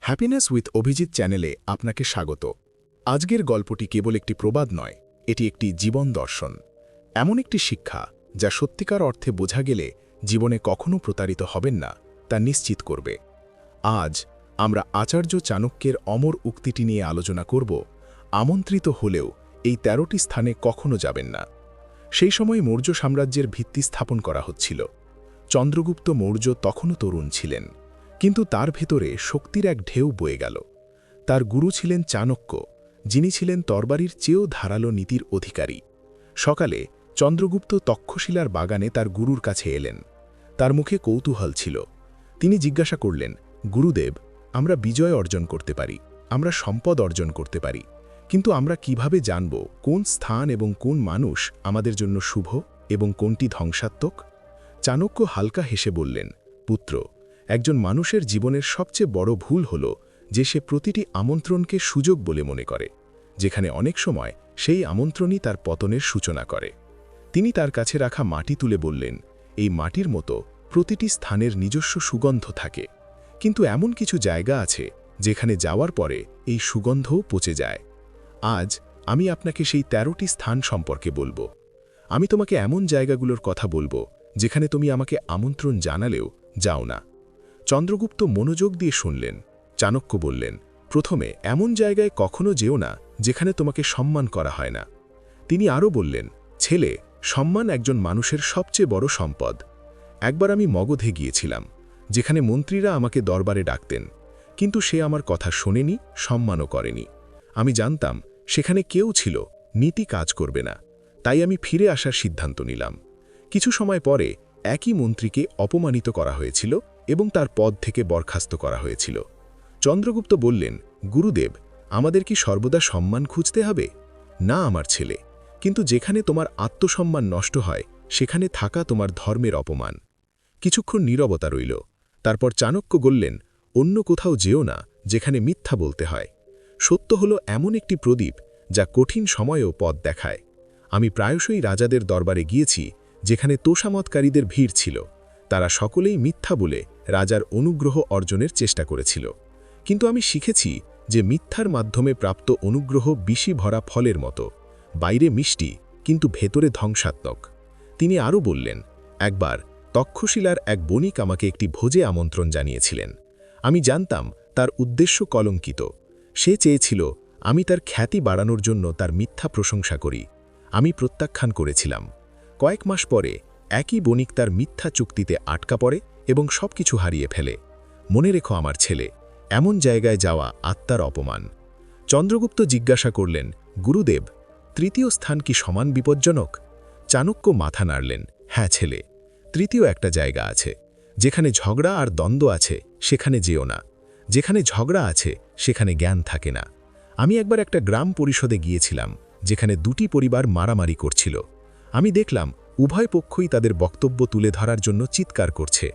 Happiness with Abhijit চ্যানেলে আপনাকে স্বাগত। আজকের গল্পটি কেবল একটি প্রবাদ নয়, এটি একটি জীবন দর্শন, এমন একটি শিক্ষা যা সত্যিকার অর্থে বোঝা গেলে জীবনে কখনো প্রতারিত হবেন না তা নিশ্চিত করবে। আজ আমরা আচার্য চাণক্যের অমর উক্তিটি নিয়ে আলোচনা করব। আমন্ত্রিত হলেও এই ১৩টি স্থানে কখনো যাবেন না। সেই সময় মৌর্য সাম্রাজ্যের ভিত্তি স্থাপন করা হচ্ছিল। চন্দ্রগুপ্ত মৌর্য তখনও তরুণ ছিলেন, কিন্তু তার ভেতরে শক্তির এক ঢেউ বয়ে গেল। তার গুরু ছিলেন চাণক্য, যিনি ছিলেন তরবারির চেয়েও ধারালো নীতির অধিকারী। সকালে চন্দ্রগুপ্ত তক্ষশিলার বাগানে তার গুরুর কাছে এলেন। তার মুখে কৌতূহল ছিল। তিনি জিজ্ঞাসা করলেন, গুরুদেব, আমরা বিজয় অর্জন করতে পারি, আমরা সম্পদ অর্জন করতে পারি, কিন্তু আমরা কিভাবে জানব কোন স্থান এবং কোন মানুষ আমাদের জন্য শুভ এবং কোনটি ধ্বংসাত্মক? চাণক্য হালকা হেসে বললেন, পুত্র, একজন মানুষের জীবনের সবচেয়ে বড় ভুল হল যে সে প্রতিটি আমন্ত্রণকে সুযোগ বলে মনে করে, যেখানে অনেক সময় সেই আমন্ত্রণই তার পতনের সূচনা করে। তিনি তার কাছে রাখা মাটি তুলে বললেন, এই মাটির মতো প্রতিটি স্থানের নিজস্ব সুগন্ধ থাকে, কিন্তু এমন কিছু জায়গা আছে যেখানে যাওয়ার পরে এই সুগন্ধও পচে যায়। আজ আমি আপনাকে সেই ১৩টি স্থান সম্পর্কে বলবো। আমি তোমাকে এমন জায়গাগুলোর কথা বলবো যেখানে তুমি আমাকে আমন্ত্রণ জানালেও যাও না। চন্দ্রগুপ্ত মনোযোগ দিয়ে শুনলেন। চাণক্য বললেন, প্রথমে এমন জায়গায় কখনো যেও না যেখানে তোমাকে সম্মান করা হয় না। তিনি আরও বললেন, ছেলে, সম্মান একজন মানুষের সবচেয়ে বড় সম্পদ। একবার আমি মগধে গিয়েছিলাম, যেখানে মন্ত্রীরা আমাকে দরবারে ডাকতেন, কিন্তু সে আমার কথা শোনেনি, সম্মানও করেনি। আমি জানতাম সেখানে কেউ ছিল, নীতি কাজ করবে না, তাই আমি ফিরে আসার সিদ্ধান্ত নিলাম। কিছু সময় পরে একই মন্ত্রীকে অপমানিত করা হয়েছিল এবং তার পদ থেকে বরখাস্ত করা হয়েছিল। চন্দ্রগুপ্ত বললেন, গুরুদেব, আমাদের কি সর্বদা সম্মান খুঁজতে হবে? না আমার ছেলে, কিন্তু যেখানে তোমার আত্মসম্মান নষ্ট হয় সেখানে থাকা তোমার ধর্মের অপমান। কিছুক্ষণ নীরবতা রইল। তারপর চাণক্য বললেন, অন্য কোথাও যেও না যেখানে মিথ্যা বলতে হয়। সত্য হলো এমন একটি প্রদীপ যা কঠিন সময়েও পথ দেখায়। আমি প্রায়শই রাজাদের দরবারে গিয়েছি যেখানে তোষামতকারীদের ভিড় ছিল। তারা সকলেই মিথ্যা বলে রাজার অনুগ্রহ অর্জনের চেষ্টা করেছিল, কিন্তু আমি শিখেছি যে মিথ্যার মাধ্যমে প্রাপ্ত অনুগ্রহ বিষি ভরা ফলের মতো, বাইরে মিষ্টি কিন্তু ভেতরে ধ্বংসাত্মক। তিনি আরও বললেন, একবার তক্ষশিলার এক বণিক আমাকে একটি ভোজে আমন্ত্রণ জানিয়েছিলেন। আমি জানতাম তার উদ্দেশ্য কলঙ্কিত। সে চেয়েছিল আমি তার খ্যাতি বাড়ানোর জন্য তার মিথ্যা প্রশংসা করি। আমি প্রত্যাখ্যান করেছিলাম। কয়েক মাস পরে একই বণিক তার মিথ্যা চুক্তিতে আটকা পড়ে এবং সবকিছু হারিয়ে ফেলে। মনে রেখো আমার ছেলে, এমন জায়গায় যাওয়া আত্মার অপমান। চন্দ্রগুপ্ত জিজ্ঞাসা করলেন, গুরুদেব, তৃতীয় স্থান কি সমান বিপজ্জনক? চাণক্য মাথা নাড়লেন, হ্যাঁ ছেলে, তৃতীয় একটা জায়গা আছে। যেখানে ঝগড়া আর দ্বন্দ্ব আছে সেখানে যেও না। যেখানে ঝগড়া আছে সেখানে জ্ঞান থাকে না। আমি একবার একটা গ্রাম পরিষদে গিয়েছিলাম যেখানে দুটি পরিবার মারামারি করছিল। আমি দেখলাম উভয় পক্ষই তাদের বক্তব্য তুলে ধরার জন্য চিৎকার করছে।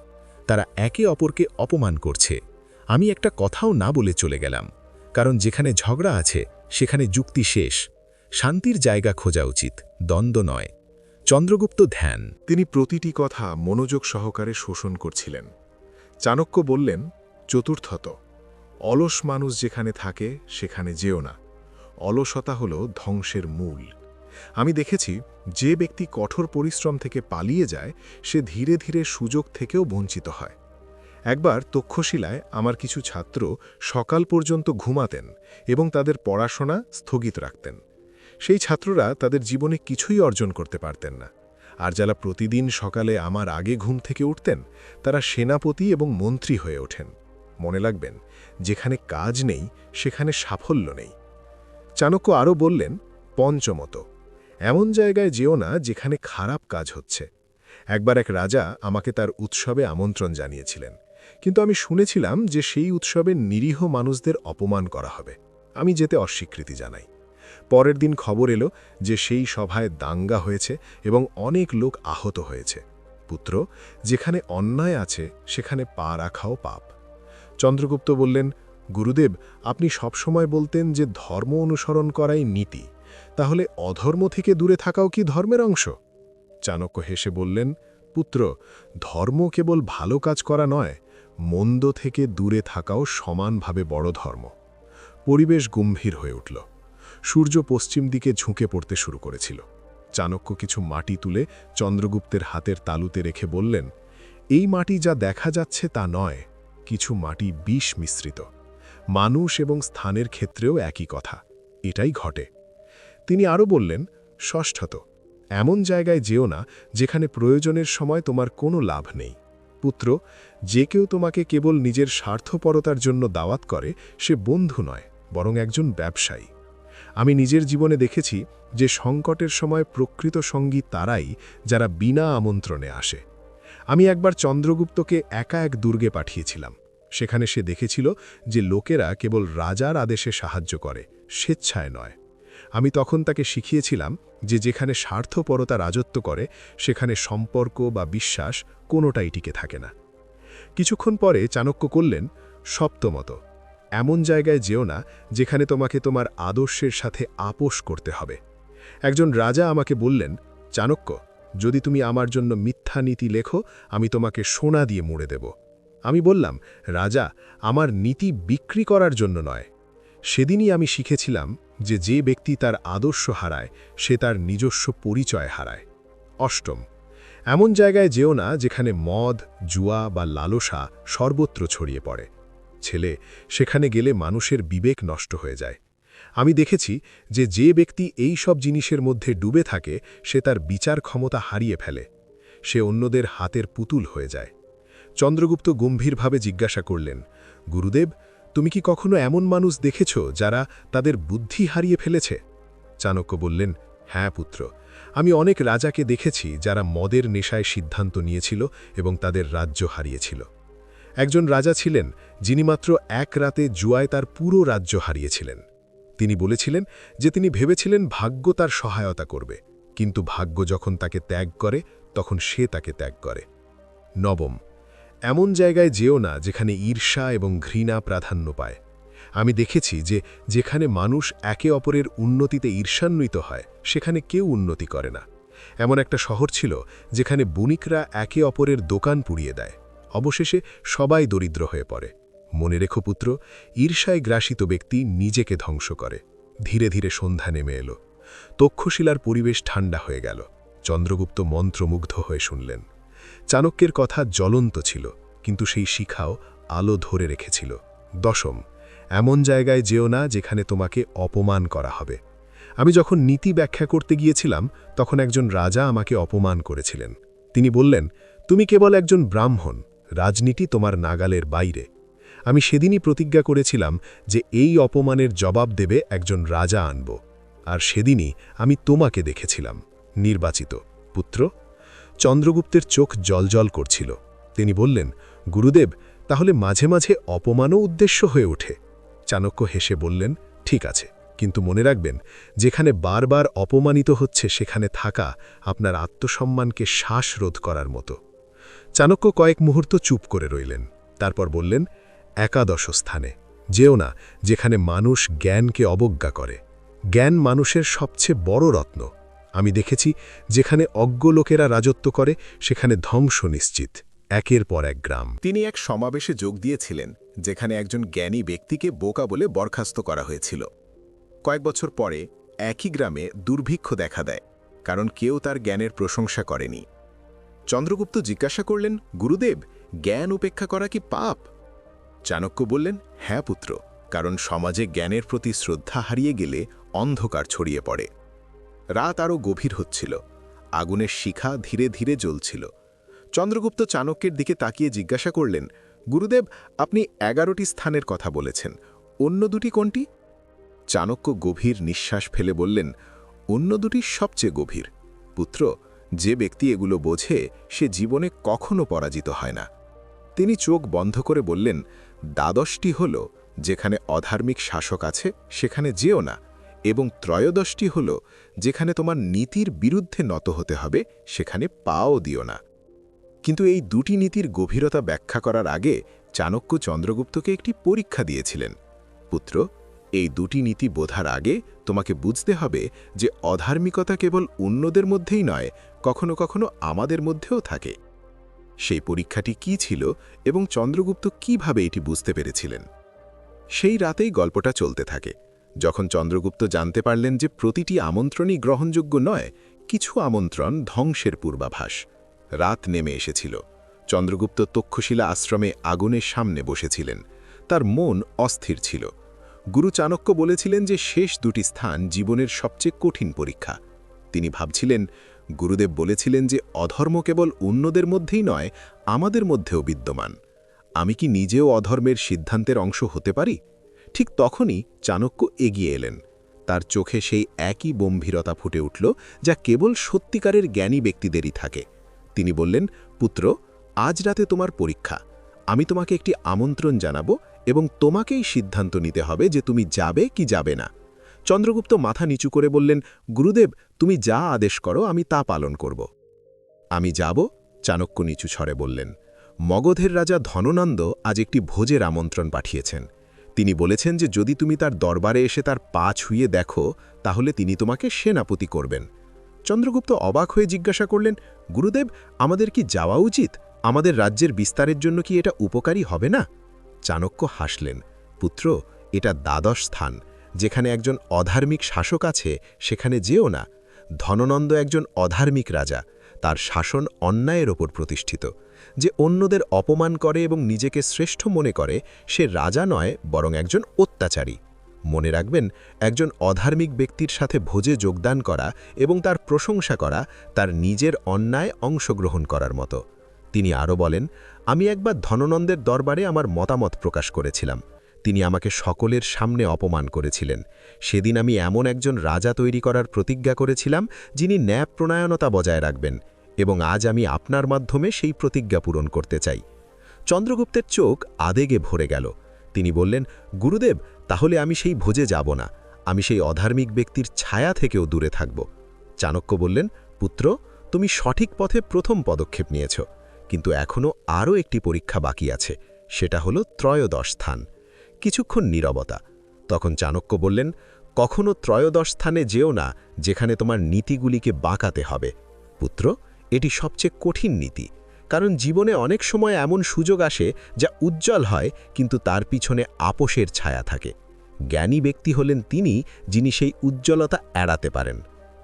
তারা একে অপরকে অপমান করছে। আমি একটা কথাও না বলে চলে গেলাম, কারণ যেখানে ঝগড়া আছে সেখানে যুক্তি শেষ। শান্তির জায়গা খোঁজা উচিত, দ্বন্দ্ব নয়। চন্দ্রগুপ্ত ধ্যান। তিনি প্রতিটি কথা মনোযোগ সহকারে শোষণ করছিলেন। চাণক্য বললেন, চতুর্থত, অলস মানুষ যেখানে থাকে সেখানে যেও না। অলসতা হল ধ্বংসের মূল। আমি দেখেছি যে ব্যক্তি কঠোর পরিশ্রম থেকে পালিয়ে যায় সে ধীরে ধীরে সুযোগ থেকেও বঞ্চিত হয়। একবার তক্ষশিলায় আমার কিছু ছাত্র সকাল পর্যন্ত ঘুমাতেন এবং তাদের পড়াশোনা স্থগিত রাখতেন। সেই ছাত্ররা তাদের জীবনে কিছুই অর্জন করতে পারতেন না। আর যারা প্রতিদিন সকালে আমার আগে ঘুম থেকে উঠতেন তারা সেনাপতি এবং মন্ত্রী হয়ে ওঠেন। মনে রাখবেন, যেখানে কাজ নেই সেখানে সাফল্য নেই। চাণক্য আরও বললেন, পঞ্চমত, এমন জায়গায় যেও না যেখানে খারাপ কাজ হচ্ছে। একবার এক রাজা আমাকে তার উৎসবে আমন্ত্রণ জানিয়েছিলেন, কিন্তু আমি শুনেছিলাম যে সেই উৎসবে নিরীহ মানুষদের অপমান করা হবে। আমি যেতে অস্বীকৃতি জানাই। পরের দিন খবর এলো যে সেই সভায় দাঙ্গা হয়েছে এবং অনেক লোক আহত হয়েছে। পুত্র, যেখানে অন্যায় আছে সেখানে পা রাখাও পাপ। চন্দ্রগুপ্ত বললেন, গুরুদেব, আপনি সবসময় বলতেন যে ধর্ম অনুসরণ করাই নীতি, তাহলে অধর্ম থেকে দূরে থাকাও কি ধর্মের অংশ? চাণক্য হেসে বললেন, পুত্র, ধর্ম কেবল ভালো কাজ করা নয়, মন্দ থেকে দূরে থাকাও সমানভাবে বড় ধর্ম। পরিবেশ গম্ভীর হয়ে উঠল। সূর্য পশ্চিম দিকে ঝুঁকে পড়তে শুরু করেছিল। চাণক্য কিছু মাটি তুলে চন্দ্রগুপ্তের হাতের তালুতে রেখে বললেন, এই মাটি যা দেখা যাচ্ছে তা নয়, কিছু মাটি বিষ মিশ্রিত। মানুষ এবং স্থানের ক্ষেত্রেও একই কথা, এটাই ঘটে। তিনি আরও বললেন, ষষ্ঠত, এমন জায়গায় যেও না যেখানে প্রয়োজনের সময় তোমার কোনো লাভ নেই। পুত্র, যে কেউ তোমাকে কেবল নিজের স্বার্থপরতার জন্য দাওয়াত করে সে বন্ধু নয়, বরং একজন ব্যবসায়ী। আমি নিজের জীবনে দেখেছি যে সংকটের সময় প্রকৃত সঙ্গী তারাই যারা বিনা আমন্ত্রণে আসে। আমি একবার চন্দ্রগুপ্তকে একা এক দুর্গে পাঠিয়েছিলাম। সেখানে সে দেখেছিল যে লোকেরা কেবল রাজার আদেশে সাহায্য করে, স্বেচ্ছায় নয়। আমি তখন তাকে শিখিয়েছিলাম যে যেখানে স্বার্থপরতা রাজত্ব করে সেখানে সম্পর্ক বা বিশ্বাস কোনোটাই টিকে থাকে না। কিছুক্ষণ পরে চাণক্য করলেন, সপ্তমত, এমন জায়গায় যেও না যেখানে তোমাকে তোমার আদর্শের সাথে আপোষ করতে হবে। একজন রাজা আমাকে বললেন, চাণক্য, যদি তুমি আমার জন্য মিথ্যা নীতি লেখো আমি তোমাকে সোনা দিয়ে মুড়ে দেব। আমি বললাম, রাজা, আমার নীতি বিক্রি করার জন্য নয়। সেদিনই আমি শিখেছিলাম যে যে ব্যক্তি তার আদর্শ হারায় সে তার নিজস্ব পরিচয় হারায়। অষ্টম, এমন জায়গায় যেও না যেখানে মদ, জুয়া বা লালসা সর্বত্র ছড়িয়ে পড়ে। ছেলে, সেখানে গেলে মানুষের বিবেক নষ্ট হয়ে যায়। আমি দেখেছি যে যে ব্যক্তি এই সব জিনিসের মধ্যে ডুবে থাকে সে তার বিচার ক্ষমতা হারিয়ে ফেলে, সে অন্যদের হাতের পুতুল হয়ে যায়। চন্দ্রগুপ্ত গম্ভীরভাবে জিজ্ঞাসা করলেন, গুরুদেব, তুমি কি কখনো এমন মানুষ দেখেছ যারা তাদের বুদ্ধি হারিয়ে ফেলেছে? চাণক্য বললেন, হ্যাঁ পুত্র, আমি অনেক রাজাকে দেখেছি যারা মদের নেশায় সিদ্ধান্ত নিয়েছিল এবং তাদের রাজ্য হারিয়েছিল। একজন রাজা ছিলেন যিনি মাত্র এক রাতে জুয়ায় তার পুরো রাজ্য হারিয়েছিলেন। তিনি বলেছিলেন যে তিনি ভেবেছিলেন ভাগ্য তার সহায়তা করবে, কিন্তু ভাগ্য যখন তাকে ত্যাগ করে তখন সে তাকে ত্যাগ করে। নবম, এমন জায়গায় যেও না যেখানে ঈর্ষা এবং ঘৃণা প্রাধান্য পায়। আমি দেখেছি যে যেখানে মানুষ একে অপরের উন্নতিতে ঈর্ষান্বিত হয় সেখানে কেউ উন্নতি করে না। এমন একটা শহর ছিল যেখানে বণিকরা একে অপরের দোকান পুড়িয়ে দেয়, অবশেষে সবাই দরিদ্র হয়ে পড়ে। মনে রেখো পুত্র, ঈর্ষায় গ্রাসিত ব্যক্তি নিজেকে ধ্বংস করে। ধীরে ধীরে সন্ধ্যা নেমে এলো। তক্ষশিলার পরিবেশ ঠান্ডা হয়ে গেল। চন্দ্রগুপ্ত মন্ত্রমুগ্ধ হয়ে শুনলেন। চাণক্যের কথা জ্বলন্ত ছিল, কিন্তু সেই শিখাও আলো ধরে রেখেছিল। দশম, এমন জায়গায় যেও না যেখানে তোমাকে অপমান করা হবে। আমি যখন নীতি ব্যাখ্যা করতে গিয়েছিলাম তখন একজন রাজা আমাকে অপমান করেছিলেন। তিনি বললেন, তুমি কেবল একজন ব্রাহ্মণ, রাজনীতি তোমার নাগালের বাইরে। আমি সেদিনই প্রতিজ্ঞা করেছিলাম যে এই অপমানের জবাব দেবে একজন রাজা আনব। আর সেদিনই আমি তোমাকে দেখেছিলাম, নির্বাচিত পুত্র। চন্দ্রগুপ্তের চোখ জলজল করছিল। তিনি বললেন, গুরুদেব, তাহলে মাঝে মাঝে অপমানও উদ্দেশ্য হয়ে ওঠে? চাণক্য হেসে বললেন, ঠিক আছে, কিন্তু মনে রাখবেন, যেখানে বারবার অপমানিত হচ্ছে সেখানে থাকা আপনার আত্মসম্মানকে শ্বাসরোধ করার মতো। চাণক্য কয়েক মুহূর্ত চুপ করে রইলেন, তারপর বললেন, একাদশ স্থানে যেও না যেখানে মানুষ জ্ঞানকে অবজ্ঞা করে। জ্ঞান মানুষের সবচেয়ে বড় রত্ন। আমি দেখেছি যেখানে অজ্ঞ লোকেরা রাজত্ব করে সেখানে ধ্বংস নিশ্চিত। একের পর এক গ্রাম। তিনি এক সমাবেশে যোগ দিয়েছিলেন যেখানে একজন জ্ঞানী ব্যক্তিকে বোকা বলে বরখাস্ত করা হয়েছিল। কয়েক বছর পরে একই গ্রামে দুর্ভিক্ষ দেখা দেয়, কারণ কেউ তার জ্ঞানের প্রশংসা করেনি। চন্দ্রগুপ্ত জিজ্ঞাসা করলেন, গুরুদেব, জ্ঞান উপেক্ষা করা কি পাপ? চাণক্য বললেন, হ্যাঁ পুত্র, কারণ সমাজে জ্ঞানের প্রতি শ্রদ্ধা হারিয়ে গেলে অন্ধকার ছড়িয়ে পড়ে। রাত আরও গভীর হচ্ছিল। আগুনের শিখা ধীরে ধীরে জ্বলছিল। চন্দ্রগুপ্ত চাণক্যের দিকে তাকিয়ে জিজ্ঞাসা করলেন, গুরুদেব, আপনি 11টি স্থানের কথা বলেছেন, অন্য দুটি কোনটি? চাণক্য গভীর নিঃশ্বাস ফেলে বললেন, অন্য দুটি সবচেয়ে গভীর। পুত্র, যে ব্যক্তি এগুলো বোঝে সে জীবনে কখনো পরাজিত হয় না। তিনি চোখ বন্ধ করে বললেন, দ্বাদশটি হল যেখানে অধার্মিক শাসক আছে সেখানে যেও না, এবং ত্রয়োদশটি হল যেখানে তোমার নীতির বিরুদ্ধে নত হতে হবে সেখানে পাও দিও না। কিন্তু এই দুটি নীতির গভীরতা ব্যাখ্যা করার আগে চাণক্য চন্দ্রগুপ্তকে একটি পরীক্ষা দিয়েছিলেন। পুত্র, এই দুটি নীতি বোঝার আগে তোমাকে বুঝতে হবে যে অধার্মিকতা কেবল অন্যদের মধ্যেই নয়, কখনো কখনো আমাদের মধ্যেও থাকে। সেই পরীক্ষাটি কি ছিল এবং চন্দ্রগুপ্ত কিভাবে এটি বুঝতে পেরেছিলেন। সেই রাতেই গল্পটা চলতে থাকে। যখন চন্দ্রগুপ্ত জানতে পারলেন যে প্রতিটি আমন্ত্রণই গ্রহণযোগ্য নয়, কিছু আমন্ত্রণ ধ্বংসের পূর্বাভাস। রাত নেমে এসেছিল। চন্দ্রগুপ্ত তক্ষশিলা আশ্রমে আগুনের সামনে বসেছিলেন। তার মন অস্থির ছিল। গুরু চাণক্য বলেছিলেন যে শেষ দুটি স্থান জীবনের সবচেয়ে কঠিন পরীক্ষা। তিনি ভাবছিলেন, গুরুদেব বলেছিলেন যে অধর্ম কেবল অন্যদের মধ্যেই নয়, আমাদের মধ্যেও বিদ্যমান। আমি কি নিজেও অধর্মের সিদ্ধান্তের অংশ হতে পারি? ঠিক তখনই চাণক্য এগিয়ে এলেন। তার চোখে সেই একই গম্ভীরতা ফুটে উঠল যা কেবল সত্যিকারের জ্ঞানী ব্যক্তিদেরই থাকে। তিনি বললেন, পুত্র, আজ রাতে তোমার পরীক্ষা। আমি তোমাকে একটি আমন্ত্রণ জানাবো এবং তোমাকেই সিদ্ধান্ত নিতে হবে যে তুমি যাবে কি যাবে না। চন্দ্রগুপ্ত মাথা নিচু করে বললেন, গুরুদেব, তুমি যা আদেশ করো আমি তা পালন করব। আমি যাব, চাণক্য নিচু স্বরে বললেন। মগধের রাজা ধননন্দ আজ একটি ভোজের আমন্ত্রণ পাঠিয়েছেন। তিনি বলেছেন যে যদি তুমি তার দরবারে এসে তার পা ছুঁয়ে দেখো, তাহলে তিনি তোমাকে সেনাপতি করবেন। চন্দ্রগুপ্ত অবাক হয়ে জিজ্ঞাসা করলেন, গুরুদেব, আমাদের কি যাওয়া উচিত? আমাদের রাজ্যের বিস্তারের জন্য কি এটা উপকারী হবে না? চাণক্য হাসলেন, পুত্র, এটা দ্বাদশ স্থান। যেখানে একজন অধার্মিক শাসক আছে সেখানে যেও না। ধননন্দ একজন অধার্মিক রাজা। তার শাসন অন্যায়ের ওপর প্রতিষ্ঠিত। যে অন্যদের অপমান করে এবং নিজেকে শ্রেষ্ঠ মনে করে, সে রাজা নয়, বরং একজন অত্যাচারী। মনে রাখবেন, একজন অধার্মিক ব্যক্তির সাথে ভোজে যোগদান করা এবং তার প্রশংসা করা তার নিজের অন্যায় অংশগ্রহণ করার মতো। তিনি আরও বলেন, আমি একবার ধননন্দের দরবারে আমার মতামত প্রকাশ করেছিলাম। তিনি আমাকে সকলের সামনে অপমান করেছিলেন। সেদিন আমি এমন একজন রাজা তৈরি করার প্রতিজ্ঞা করেছিলাম যিনি ন্যায়প্রণায়নতা বজায় রাখবেন, এবং আজ আমি আপনার মাধ্যমে সেই প্রতিজ্ঞা পূরণ করতে চাই। চন্দ্রগুপ্তের চোখ আবেগে ভরে গেল। তিনি বললেন, গুরুদেব, তাহলে আমি সেই ভোজে যাব না। আমি সেই অধার্মিক ব্যক্তির ছায়া থেকেও দূরে থাকব। চাণক্য বললেন, পুত্র, তুমি সঠিক পথে প্রথম পদক্ষেপ নিয়েছ, কিন্তু এখনও আরও একটি পরীক্ষা বাকি আছে। সেটা হলো ত্রয়োদশ স্থান। কিছুক্ষণ নীরবতা। তখন চাণক্য বললেন, কখনো ত্রয়োদশ স্থানে যেও না যেখানে তোমার নীতিগুলিকে বাঁকাতে হবে। পুত্র, এটি সবচেয়ে কঠিন নীতি, কারণ জীবনে অনেক সময় এমন সুযোগ আসে যা উজ্জ্বল হয়, কিন্তু তার পিছনে আপোষের ছায়া থাকে। জ্ঞানী ব্যক্তি হলেন তিনি যিনি সেই উজ্জ্বলতা এড়াতে পারেন।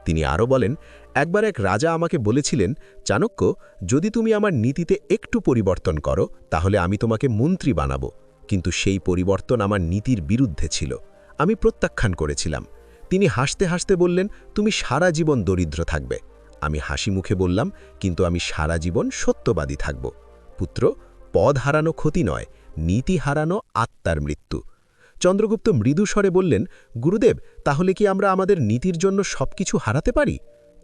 তিনি আরও বলেন, একবার এক রাজা আমাকে বলেছিলেন, চাণক্য, যদি তুমি আমার নীতিতে একটু পরিবর্তন করো তাহলে আমি তোমাকে মন্ত্রী বানাবো। কিন্তু সেই পরিবর্তন আমার নীতির বিরুদ্ধে ছিল। আমি প্রত্যাখ্যান করেছিলাম। তিনি হাসতে হাসতে বললেন, তুমি সারা জীবন দরিদ্র থাকবে। আমি হাসি মুখে বললাম, কিন্তু আমি সারা জীবন সত্যবাদী থাকব। পুত্র, পদ হারানো ক্ষতি নয়, নীতি হারানো আত্মার মৃত্যু। চন্দ্রগুপ্ত মৃদু স্বরে বললেন, গুরুদেব, তাহলে কি আমরা আমাদের নীতির জন্য সবকিছু হারাতে পারি?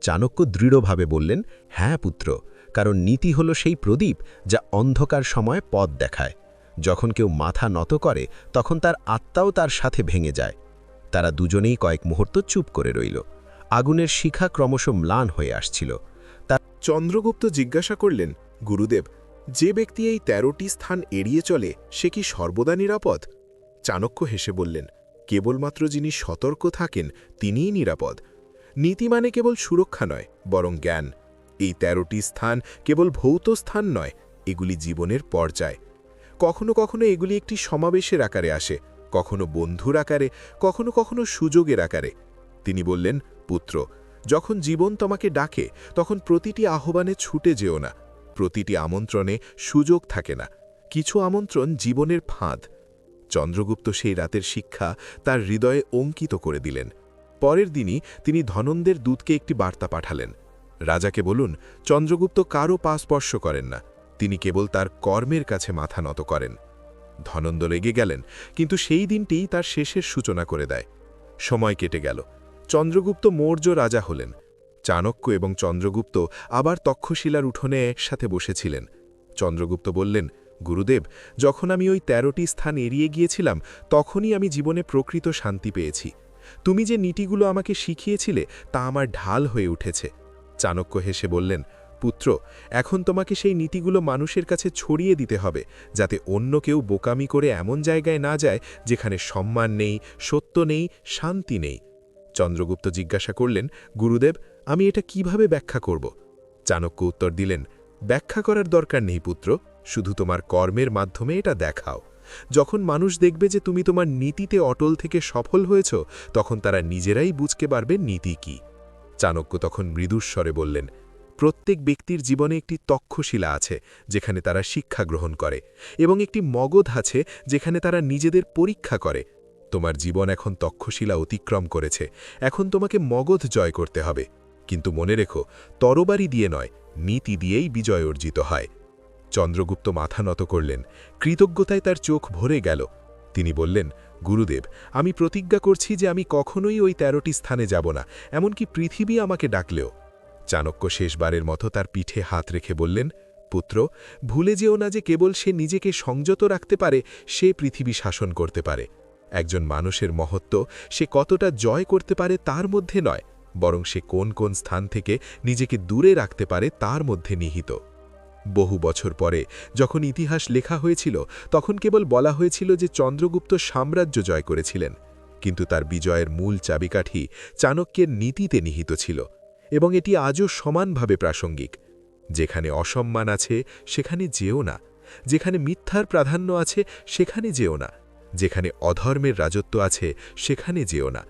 চাণক্য দৃঢ়ভাবে বললেন, হ্যাঁ পুত্র, কারণ নীতি হলো সেই প্রদীপ যা অন্ধকার সময় পথ দেখায়। যখন কেউ মাথা নত করে তখন তার আত্মাও তার সাথে ভেঙে যায়। তারা দুজনেই কয়েক মুহূর্ত চুপ করে রইল। আগুনের শিখা ক্রমশ ম্লান হয়ে আসছিল। চন্দ্রগুপ্ত জিজ্ঞাসা করলেন, গুরুদেব, যে ব্যক্তি এই ১৩টি স্থান এড়িয়ে চলে সে কি সর্বদা নিরাপদ? চাণক্য হেসে বললেন, কেবলমাত্র যিনি সতর্ক থাকেন তিনিই নিরাপদ। নীতি মানে কেবল সুরক্ষা নয়, বরং জ্ঞান। এই ১৩টি স্থান কেবল ভৌত স্থান নয়, এগুলি জীবনের পর্যায়। কখনো কখনো এগুলি একটি সমাবেশের আকারে আসে, কখনো বন্ধুর আকারে, কখনো কখনো সুযোগের আকারে। তিনি বললেন, পুত্র, যখন জীবন তোমাকে ডাকে তখন প্রতিটি আহ্বানে ছুটে যেও না। প্রতিটি আমন্ত্রণে সুযোগ থাকে না। কিছু আমন্ত্রণ জীবনের ফাঁদ। চন্দ্রগুপ্ত সেই রাতের শিক্ষা তার হৃদয়ে অঙ্কিত করে দিলেন। পরের দিনই তিনি ধনন্দের দূতকে একটি বার্তা পাঠালেন। রাজাকে বলুন, চন্দ্রগুপ্ত কারও পা স্পর্শ করেন না, তিনি কেবল তার কর্মের কাছে মাথা নত করেন। ধনন্দ রেগে গেলেন, কিন্তু সেই দিনটিই তার শেষের সূচনা করে দেয়। সময় কেটে গেল। চন্দ্রগুপ্ত মৌর্য রাজা হলেন। চাণক্য এবং চন্দ্রগুপ্ত আবার তক্ষশিলার উঠোনে একসাথে বসেছিলেন। চন্দ্রগুপ্ত বললেন, গুরুদেব, যখন আমি ওই ১৩টি স্থান এড়িয়ে গিয়েছিলাম তখনই আমি জীবনে প্রকৃত শান্তি পেয়েছি। তুমি যে নীতিগুলো আমাকে শিখিয়েছিলে তা আমার ঢাল হয়ে উঠেছে। চাণক্য হেসে বললেন, পুত্র, এখন তোমাকে সেই নীতিগুলো মানুষের কাছে ছড়িয়ে দিতে হবে, যাতে অন্য কেউ বোকামি করে এমন জায়গায় না যায় যেখানে সম্মান নেই, সত্য নেই, শান্তি নেই। চন্দ্রগুপ্ত জিজ্ঞাসা করলেন, গুরুদেব, আমি এটা কিভাবে ব্যাখ্যা করব? চাণক্য উত্তর দিলেন, ব্যাখ্যা করার দরকার নেই পুত্র, শুধু তোমার কর্মের মাধ্যমে এটা দেখাও। যখন মানুষ দেখবে যে তুমি তোমার নীতিতে অটল থেকে সফল হয়েছ, তখন তারা নিজেরাই বুঝতে পারবে নীতি কি। চাণক্য তখন মৃদুস্বরে বললেন, প্রত্যেক ব্যক্তির জীবনে একটি তক্ষশিলা আছে যেখানে তারা শিক্ষা গ্রহণ করে, এবং একটি মগধ আছে যেখানে তারা নিজেদের পরীক্ষা করে। তোমার জীবন এখন তক্ষশিলা অতিক্রম করেছে, এখন তোমাকে মগধ জয় করতে হবে। কিন্তু মনে রেখো, তরবারি দিয়ে নয়, নীতি দিয়েই বিজয় অর্জিত হয়। চন্দ্রগুপ্ত মাথা নত করলেন, কৃতজ্ঞতায় তার চোখ ভরে গেল। তিনি বললেন, গুরুদেব, আমি প্রতিজ্ঞা করছি যে আমি কখনোই ওই 13টি স্থানে যাব না, এমনকি পৃথিবী আমাকে ডাকলেও। চাণক্য শেষবারের মতো তার পিঠে হাত রেখে বললেন, পুত্র, ভুলে যেও না যে কেবল সে নিজেকে সংযত রাখতে পারে, সে পৃথিবী শাসন করতে পারে। একজন মানুষের মহত্ব সে কতটা জয় করতে পারে তার মধ্যে নয়, বরং সে কোন কোন স্থান থেকে নিজেকে দূরে রাখতে পারে তার মধ্যে নিহিত। বহু বছর পরে যখন ইতিহাস লেখা হয়েছিল, তখন কেবল বলা হয়েছিল যে চন্দ্রগুপ্ত সাম্রাজ্য জয় করেছিলেন, কিন্তু তার বিজয়ের মূল চাবিকাঠি চাণক্যের নীতিতে নিহিত ছিল, এবং এটি আজও সমানভাবে প্রাসঙ্গিক। যেখানে অসম্মান আছে সেখানে যেও না, যেখানে মিথ্যার প্রাধান্য আছে সেখানে যেও না, যেখানে অধর্মের রাজত্ব আছে সেখানে যেও না,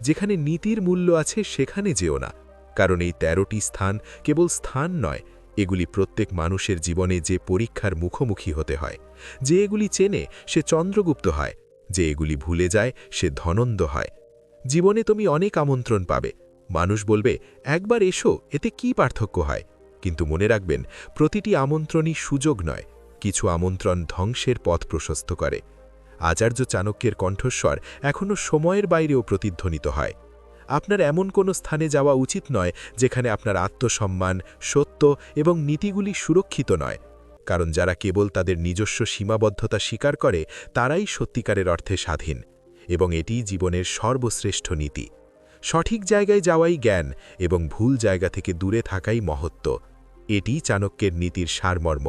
যেখানে নীতির মূল্য আছে সেখানে যেও না। কারণ এই 13টি স্থান কেবল স্থান নয়, এগুলি প্রত্যেক মানুষের জীবনে যে পরীক্ষার মুখোমুখি হতে হয়। যে এগুলি চেনে সে চন্দ্রগুপ্ত হয়, যে এগুলি ভুলে যায় সে ধনন্দ হয়। জীবনে তুমি অনেক আমন্ত্রণ পাবে, মানুষ বলবে একবার এসো, এতে কি পার্থক্য হয়? কিন্তু মনে রাখবেন, প্রতিটি আমন্ত্রণই সুযোগ নয়, কিছু আমন্ত্রণ ধ্বংসের পথ প্রশস্ত করে। আচার্য চাণক্যের কণ্ঠস্বর এখনও সময়ের বাইরেও প্রতিধ্বনিত হয়। আপনার এমন কোনো স্থানে যাওয়া উচিত নয় যেখানে আপনার আত্মসম্মান, সত্য এবং নীতিগুলি সুরক্ষিত নয়, কারণ যারা কেবল তাদের নিজস্ব সীমাবদ্ধতা স্বীকার করে তারাই সত্যিকারের অর্থে স্বাধীন, এবং এটিই জীবনের সর্বশ্রেষ্ঠ নীতি। সঠিক জায়গায় যাওয়াই জ্ঞান, এবং ভুল জায়গা থেকে দূরে থাকাই মহত্ব। এটিই চাণক্যের নীতির সারমর্ম।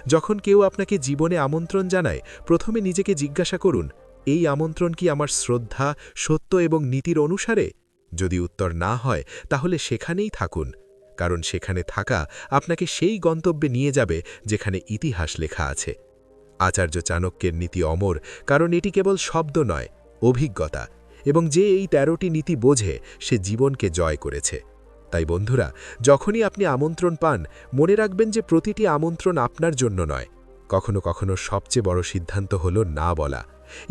যখন কেউ আপনাকে জীবনে আমন্ত্রণ জানায়, প্রথমে নিজেকে জিজ্ঞাসা করুন, এই আমন্ত্রণ কি আমার শ্রদ্ধা, সত্য এবং নীতির অনুসারে? যদি উত্তর না হয়, তাহলে সেখানেই থাকুন, কারণ সেখানে থাকা আপনাকে সেই গন্তব্যে নিয়ে যাবে যেখানে ইতিহাস লেখা আছে। আচার্য চাণক্যের নীতি অমর, কারণ এটি কেবল শব্দ নয়, অভিজ্ঞতা, এবং যে এই 13টি নীতি বোঝে সে জীবনকে জয় করেছে। তাই বন্ধুরা, যখনই আপনি আমন্ত্রণ পান, মনে রাখবেন যে প্রতিটি আমন্ত্রণ আপনার জন্য নয়। কখনো কখনো সবচেয়ে বড় সিদ্ধান্ত হল না বলা,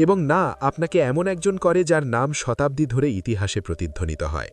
এবং না আপনাকে এমন একজন করে যার নাম শতাব্দী ধরে ইতিহাসে প্রতিধ্বনিত হয়।